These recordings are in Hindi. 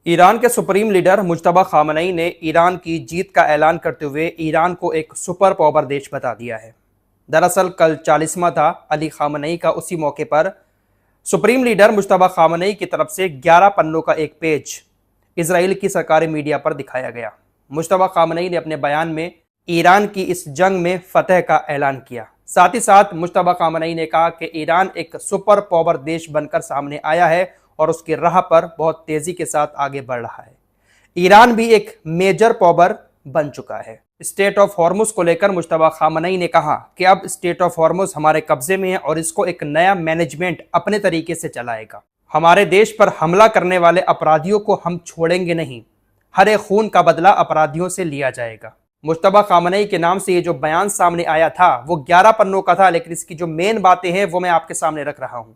ईरान के सुप्रीम लीडर मुज्तबा खामनेई ने ईरान की जीत का ऐलान करते हुए ईरान को एक सुपर पावर देश बता दिया है। दरअसल कल 40वां था अली खामनेई का। उसी मौके पर सुप्रीम लीडर मुज्तबा खामनेई की तरफ से 11 पन्नों का एक पेज इजराइल की सरकारी मीडिया पर दिखाया गया। मुज्तबा खामनेई ने अपने बयान में ईरान की इस जंग में फतह का ऐलान किया। साथ ही साथ मुज्तबा खामनेई ने कहा कि ईरान एक सुपर पावर देश बनकर सामने आया है और उसकी राह पर बहुत तेजी के साथ आगे बढ़ रहा है। ईरान भी एक मेजर पावर बन चुका है। स्टेट ऑफ हॉर्मुज को लेकर मुज्तबा खामनेई ने कहा कि अब स्टेट ऑफ हॉर्मुज हमारे कब्जे में है और इसको एक नया मैनेजमेंट अपने तरीके से चलाएगा। हमारे देश पर हमला करने वाले अपराधियों को हम छोड़ेंगे नहीं। हर एक खून का बदला अपराधियों से लिया जाएगा। मुज्तबा खामनेई के नाम से ये जो बयान सामने आया था वो 11 पन्नों का था, लेकिन इसकी जो मेन बातें हैं वो मैं आपके सामने रख रहा हूं।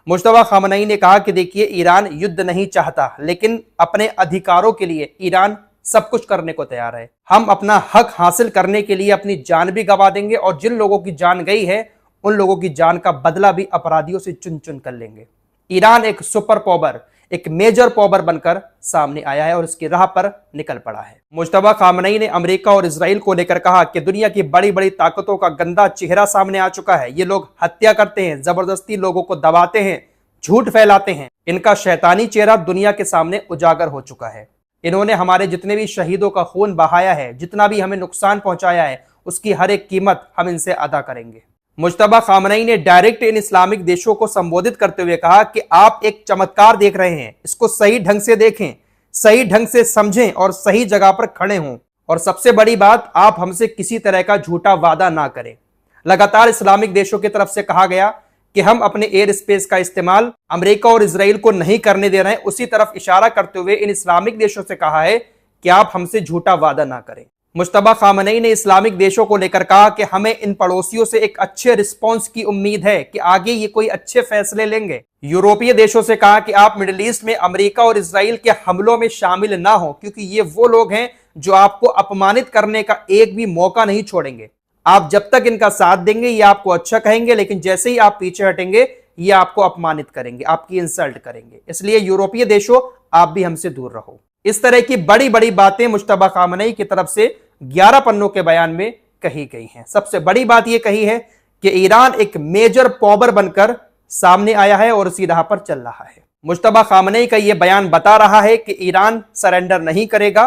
मुज्तबा खामनेई ने कहा कि देखिए, ईरान युद्ध नहीं चाहता, लेकिन अपने अधिकारों के लिए ईरान सब कुछ करने को तैयार है। हम अपना हक हासिल करने के लिए अपनी जान भी गंवा देंगे और जिन लोगों की जान गई है उन लोगों की जान का बदला भी अपराधियों से चुन चुन कर लेंगे। ईरान एक सुपर पावर, एक मेजर पावर बनकर सामने आया है और इसकी राह पर निकल पड़ा है। मुज्तबा खामनेई ने अमेरिका और इजराइल को लेकर कहा कि दुनिया की बड़ी बड़ी ताकतों का गंदा चेहरा सामने आ चुका है। ये लोग हत्या करते हैं, जबरदस्ती लोगों को दबाते हैं, झूठ फैलाते हैं। इनका शैतानी चेहरा दुनिया के सामने उजागर हो चुका है। इन्होंने हमारे जितने भी शहीदों का खून बहाया है, जितना भी हमें नुकसान पहुंचाया है, उसकी हर एक कीमत हम इनसे अदा करेंगे। मुज्तबा खामनेई ने डायरेक्ट इन इस्लामिक देशों को संबोधित करते हुए कहा कि आप एक चमत्कार देख रहे हैं, इसको सही ढंग से देखें, सही ढंग से समझें और सही जगह पर खड़े हों। और सबसे बड़ी बात, आप हमसे किसी तरह का झूठा वादा ना करें। लगातार इस्लामिक देशों की तरफ से कहा गया कि हम अपने एयर स्पेस का इस्तेमाल अमेरिका और इजराइल को नहीं करने दे रहे हैं। उसी तरफ इशारा करते हुए इन इस्लामिक देशों से कहा है कि आप हमसे झूठा वादा ना करें। मुज्तबा खामनेई ने इस्लामिक देशों को लेकर कहा कि हमें इन पड़ोसियों से एक अच्छे रिस्पांस की उम्मीद है कि आगे ये कोई अच्छे फैसले लेंगे। यूरोपीय देशों से कहा कि आप मिडिल ईस्ट में अमेरिका और इजराइल के हमलों में शामिल ना हो, क्योंकि ये वो लोग हैं जो आपको अपमानित करने का एक भी मौका नहीं छोड़ेंगे। आप जब तक इनका साथ देंगे ये आपको अच्छा कहेंगे, लेकिन जैसे ही आप पीछे हटेंगे ये आपको अपमानित करेंगे, आपकी इंसल्ट करेंगे। इसलिए यूरोपीय देशों, आप भी हमसे दूर रहो। इस तरह की बड़ी बड़ी बातें मुज्तबा खामनेई की तरफ से 11 पन्नों के बयान में कही गई हैं। सबसे बड़ी बात यह कही है कि ईरान एक मेजर पावर बनकर सामने आया है और उसी राह पर चल रहा है। मुज्तबा खामनेई का यह बयान बता रहा है कि ईरान सरेंडर नहीं करेगा।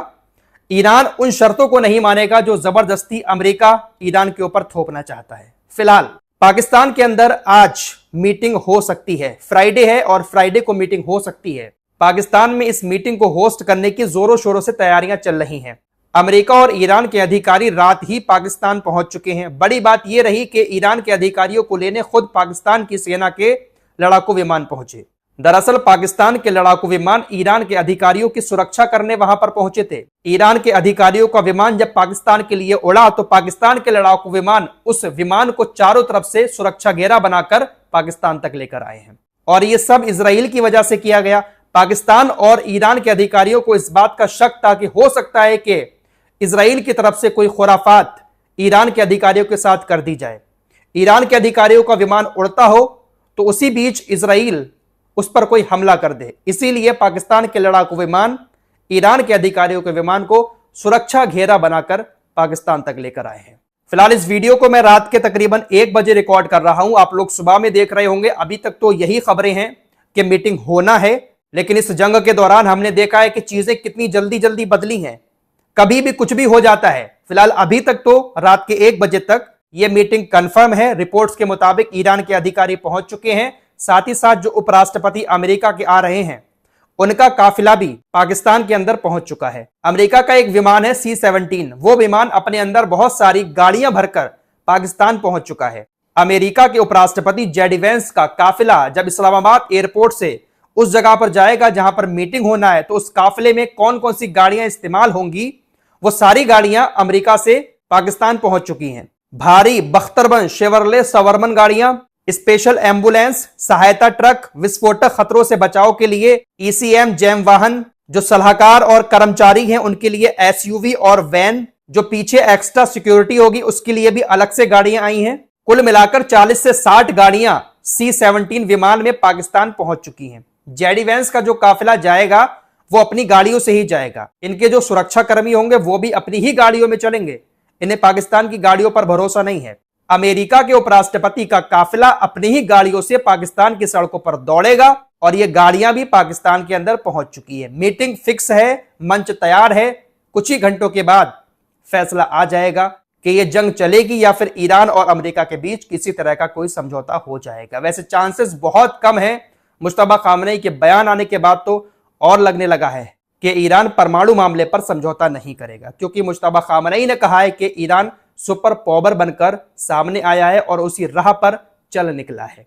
ईरान उन शर्तों को नहीं मानेगा जो जबरदस्ती अमेरिका ईरान के ऊपर थोपना चाहता है। फिलहाल पाकिस्तान के अंदर आज मीटिंग हो सकती है। फ्राइडे है और फ्राइडे को मीटिंग हो सकती है। पाकिस्तान में इस मीटिंग को होस्ट करने की जोरों शोरों से तैयारियां चल रही हैं। अमेरिका और ईरान के अधिकारी रात ही पाकिस्तान पहुंच चुके हैं। बड़ी बात यह रही कि ईरान के अधिकारियों को लेने खुद पाकिस्तान की सेना के लड़ाकू विमान पहुंचे। दरअसल पाकिस्तान के लड़ाकू विमान ईरान के अधिकारियों की सुरक्षा करने वहां पर पहुंचे थे। ईरान के अधिकारियों का विमान जब पाकिस्तान के लिए उड़ा तो पाकिस्तान के लड़ाकू विमान उस विमान को चारों तरफ से सुरक्षा घेरा बनाकर पाकिस्तान तक लेकर आए हैं। और यह सब इजराइल की वजह से किया गया। पाकिस्तान और ईरान के अधिकारियों को इस बात का शक था कि हो सकता है कि इजराइल की तरफ से कोई खुराफात ईरान के अधिकारियों के साथ कर दी जाए। ईरान के अधिकारियों का विमान उड़ता हो तो उसी बीच इजराइल उस पर कोई हमला कर दे। इसीलिए पाकिस्तान के लड़ाकू विमान ईरान के अधिकारियों के विमान को सुरक्षा घेरा बनाकर पाकिस्तान तक लेकर आए हैं। फिलहाल इस वीडियो को मैं रात के तकरीबन 1 बजे रिकॉर्ड कर रहा हूं। आप लोग सुबह में देख रहे होंगे। अभी तक तो यही खबरें हैं कि मीटिंग होना है, लेकिन इस जंग के दौरान हमने देखा है कि चीजें कितनी जल्दी जल्दी बदली हैं। कभी भी कुछ भी हो जाता है। फिलहाल अभी तक तो रात के 1 बजे तक यह मीटिंग कंफर्म है। रिपोर्ट्स के मुताबिक ईरान के अधिकारी पहुंच चुके हैं। साथ ही साथ जो उपराष्ट्रपति अमेरिका के आ रहे हैं उनका काफिला भी पाकिस्तान के अंदर पहुंच चुका है। अमेरिका का एक विमान है C-17। वो विमान अपने अंदर बहुत सारी गाड़ियां भरकर पाकिस्तान पहुंच चुका है। अमेरिका के उपराष्ट्रपति जेडी वेंस का काफिला जब इस्लामाबाद एयरपोर्ट से उस जगह पर जाएगा जहां पर मीटिंग होना है, तो उस काफिले में कौन कौन सी गाड़ियां इस्तेमाल होंगी, वो सारी गाड़ियां अमेरिका से पाकिस्तान पहुंच चुकी हैं। भारी बख्तरबंद शेवरले सवर्मन गाड़ियां, स्पेशल एम्बुलेंस, सहायता ट्रक, विस्फोटक खतरों से बचाव के लिए ECM जैम वाहन, जो सलाहकार और कर्मचारी हैं उनके लिए SUV और वैन, जो पीछे एक्स्ट्रा सिक्योरिटी होगी उसके लिए भी अलग से गाड़ियां आई हैं। कुल मिलाकर 40 से 60 गाड़ियां C-17 विमान में पाकिस्तान पहुंच चुकी हैं। जेडी वेंस का जो काफिला जाएगा वो अपनी गाड़ियों से ही जाएगा। इनके जो सुरक्षा कर्मी होंगे वो भी अपनी ही गाड़ियों में चलेंगे। इन्हें पाकिस्तान की गाड़ियों पर भरोसा नहीं है। अमेरिका के उपराष्ट्रपति का काफिला अपनी ही गाड़ियों से पाकिस्तान की सड़कों पर दौड़ेगा और ये गाड़ियां भी पाकिस्तान के अंदर पहुंच चुकी है। मीटिंग फिक्स है, मंच तैयार है। कुछ ही घंटों के बाद फैसला आ जाएगा कि ये जंग चलेगी या फिर ईरान और अमेरिका के बीच किसी तरह का कोई समझौता हो जाएगा। वैसे चांसेस बहुत कम है। मुश्तबा खामनेई के बयान आने के बाद तो और लगने लगा है कि ईरान परमाणु मामले पर समझौता नहीं करेगा, क्योंकि मुश्तबा खामनेई ने कहा है कि ईरान सुपर पावर बनकर सामने आया है और उसी राह पर चल निकला है।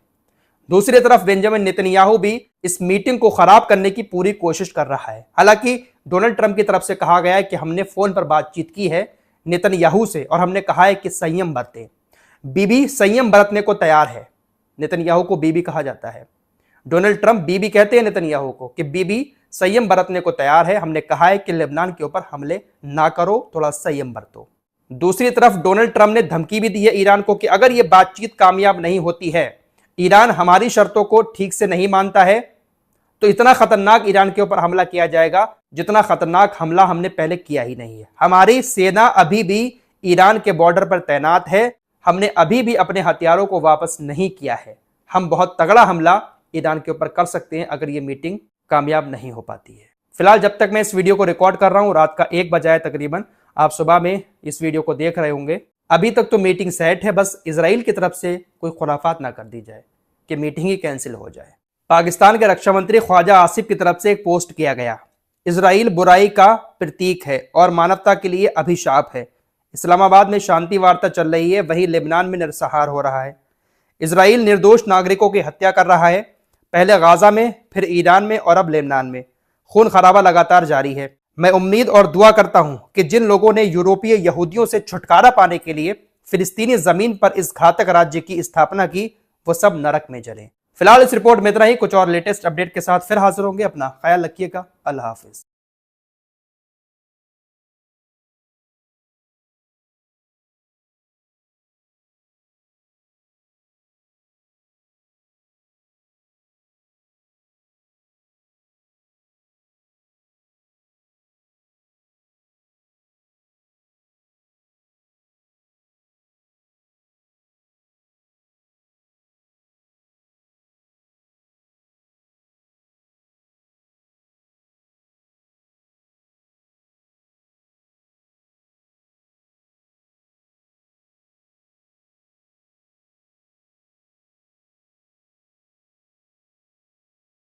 दूसरी तरफ बेंजामिन नेतन्याहू भी इस मीटिंग को खराब करने की पूरी कोशिश कर रहा है। हालांकि डोनाल्ड ट्रंप की तरफ से कहा गया है कि हमने फोन पर बातचीत की है नेतन्याहू से और हमने कहा है कि संयम बरतें। बीबी संयम बरतने को तैयार है। नेतन्याहू को बीबी कहा जाता है। डोनाल्ड ट्रंप बीबी कहते हैं नेतन्याहू को कि बीबी संयम बरतने को तैयार है। हमने कहा है कि लेबनान के ऊपर हमले ना करो, थोड़ा संयम बरतो। दूसरी तरफ डोनाल्ड ट्रंप ने धमकी भी दी है ईरान को कि अगर यह बातचीत कामयाब नहीं होती है, ईरान हमारी शर्तों को ठीक से नहीं मानता है, तो इतना खतरनाक ईरान के ऊपर हमला किया जाएगा जितना खतरनाक हमला हमने पहले किया ही नहीं है। हमारी सेना अभी भी ईरान के बॉर्डर पर तैनात है। हमने अभी भी अपने हथियारों को वापस नहीं किया है। हम बहुत तगड़ा हमला ईरान के ऊपर कर सकते हैं अगर ये मीटिंग कामयाब नहीं हो पाती है। फिलहाल जब तक मैं इस वीडियो को रिकॉर्ड कर रहा हूं, रात का 1 बजा है तकरीबन, आप सुबह में इस वीडियो को देख रहे होंगे। अभी तक तो मीटिंग सेट है, बस इजराइल की तरफ से कोई खुराफात ना कर दी जाए कि मीटिंग ही कैंसिल हो जाए। पाकिस्तान के रक्षा मंत्री ख्वाजा आसिफ की तरफ से एक पोस्ट किया गया, इजराइल बुराई का प्रतीक है और मानवता के लिए अभिशाप है। इस्लामाबाद में शांति वार्ता चल रही है, वहीं लेबनान में नरसंहार हो रहा है। इजराइल निर्दोष नागरिकों की हत्या कर रहा है, पहले गाजा में, फिर ईरान में और अब लेबनान में। खून खराबा लगातार जारी है। मैं उम्मीद और दुआ करता हूं कि जिन लोगों ने यूरोपीय यहूदियों से छुटकारा पाने के लिए फिलिस्तीनी जमीन पर इस घातक राज्य की स्थापना की, वो सब नरक में जलें। फिलहाल इस रिपोर्ट में इतना ही। कुछ और लेटेस्ट अपडेट के साथ फिर हाजिर होंगे। अपना ख्याल रखिएगा। अल्लाह हाफिज।